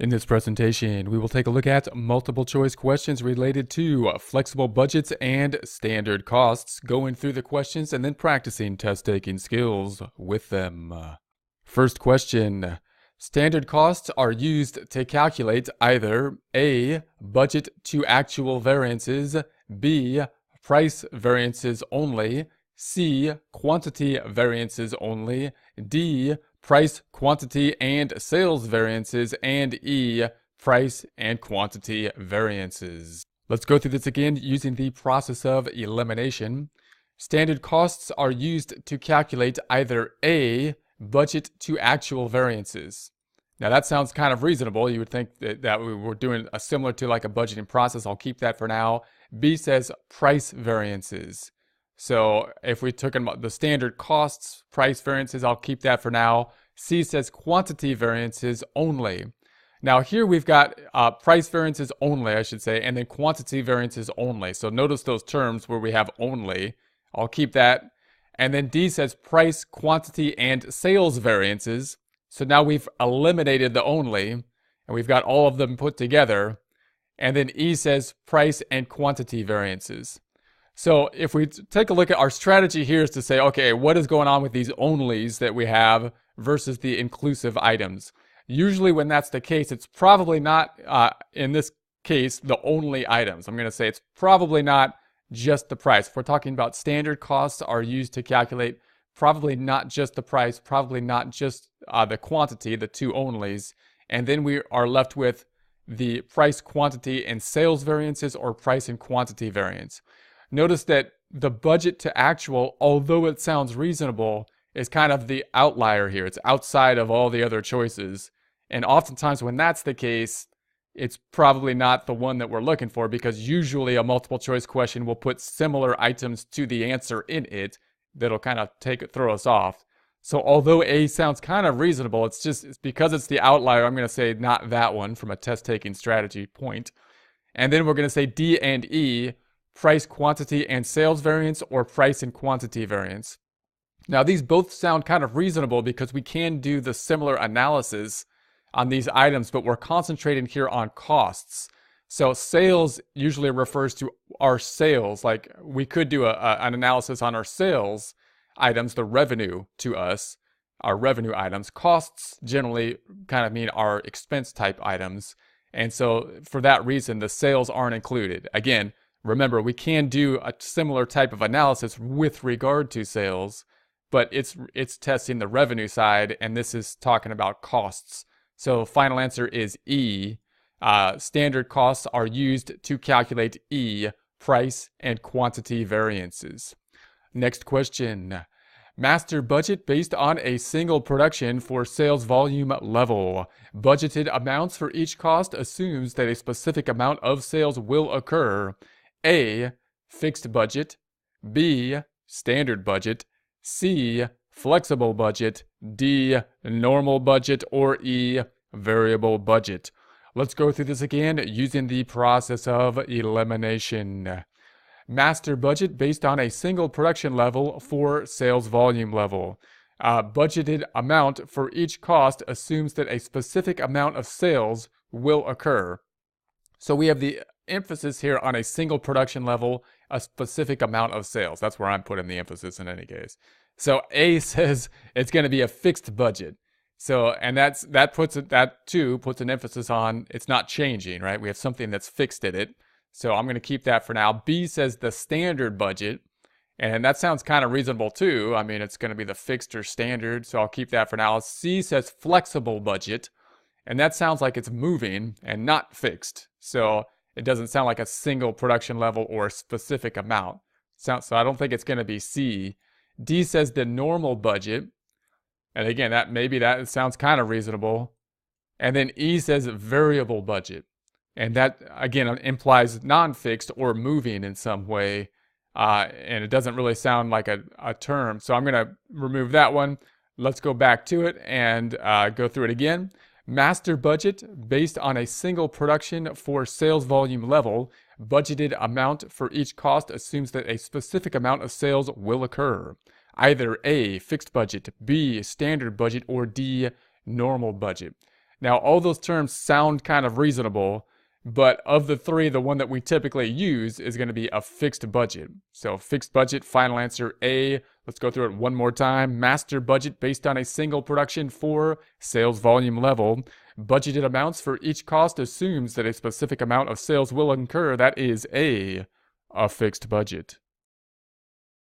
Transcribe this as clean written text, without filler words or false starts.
In this presentation, we will take a look at multiple choice questions related to flexible budgets and standard costs, going through the questions and then practicing test taking skills with them. First question. Standard costs are used to calculate either A. Budget to actual variances, B. Price variances only, C. Quantity variances only, D. Price, quantity, and sales variances, and E. Price and quantity variances. Let's go through this again using the process of elimination. Standard costs are used to calculate either A. Budget to actual variances. Now that sounds kind of reasonable. You would think that we were doing a similar to like a budgeting process. I'll keep that for now. B says price variances. So if we took the standard costs, price variances, I'll keep that for now. C says quantity variances only. Now here we've got price variances only, I should say, and then quantity variances only. So notice those terms where we have only. I'll keep that. And then D says price, quantity, and sales variances. So now we've eliminated the only, and we've got all of them put together. And then E says price and quantity variances. So if we take a look at our strategy here is to say, okay, what is going on with these onlys that we have versus the inclusive items? Usually when that's the case, it's probably not, in this case, the only items. I'm going to say it's probably not just the price. If we're talking about standard costs are used to calculate probably not just the price, probably not just the quantity, the two onlys. And then we are left with the price, quantity, and sales variances or price and quantity variance. Notice that the budget to actual, although it sounds reasonable, is kind of the outlier here. It's outside of all the other choices. And oftentimes when that's the case, it's probably not the one that we're looking for, because usually a multiple choice question will put similar items to the answer in it that'll kind of throw us off. So although A sounds kind of reasonable, it's because it's the outlier, I'm going to say not that one from a test taking strategy point. And then we're going to say D and E, price, quantity, and sales variance, or price and quantity variance. Now these both sound kind of reasonable because we can do the similar analysis on these items, but we're concentrating here on costs. So sales usually refers to our sales. Like we could do an analysis on our sales items, the revenue to us, our revenue items. Costs generally kind of mean our expense type items. And so for that reason, the sales aren't included. Again, remember, we can do a similar type of analysis with regard to sales, but it's testing the revenue side, and this is talking about costs. So final answer is E. Standard costs are used to calculate E, price and quantity variances. Next question. Master budget based on a single production for sales volume level. Budgeted amounts for each cost assumes that a specific amount of sales will occur. A. Fixed budget. B. Standard budget. C. Flexible budget. D. Normal budget. Or E. Variable budget. Let's go through this again using the process of elimination. Master budget based on a single production level for sales volume level. Budgeted amount for each cost assumes that a specific amount of sales will occur. So we have the emphasis here on a single production level, a specific amount of sales. That's where I'm putting the emphasis in any case. So A says it's going to be a fixed budget. So, and that too puts an emphasis on it's not changing, right? We have something that's fixed in it. So I'm going to keep that for now. B says the standard budget, and that sounds kind of reasonable too. I mean, it's going to be the fixed or standard, so I'll keep that for now. C says flexible budget, and that sounds like it's moving and not fixed. So it doesn't sound like a single production level or a specific amount. So I don't think it's going to be C. D says the normal budget, and again, that sounds kind of reasonable. And then E says variable budget. And that, again, implies non-fixed or moving in some way. And it doesn't really sound like a term. So I'm going to remove that one. Let's go back to it and go through it again. Master budget based on a single production for sales volume level. Budgeted amount for each cost assumes that a specific amount of sales will occur. Either A, fixed budget, B, standard budget, or D, normal budget. Now, all those terms sound kind of reasonable, but of the three, the one that we typically use is going to be a fixed budget. So fixed budget, final answer A. Let's go through it one more time. Master budget based on a single production for sales volume level. Budgeted amounts for each cost assumes that a specific amount of sales will incur. That is A, a fixed budget.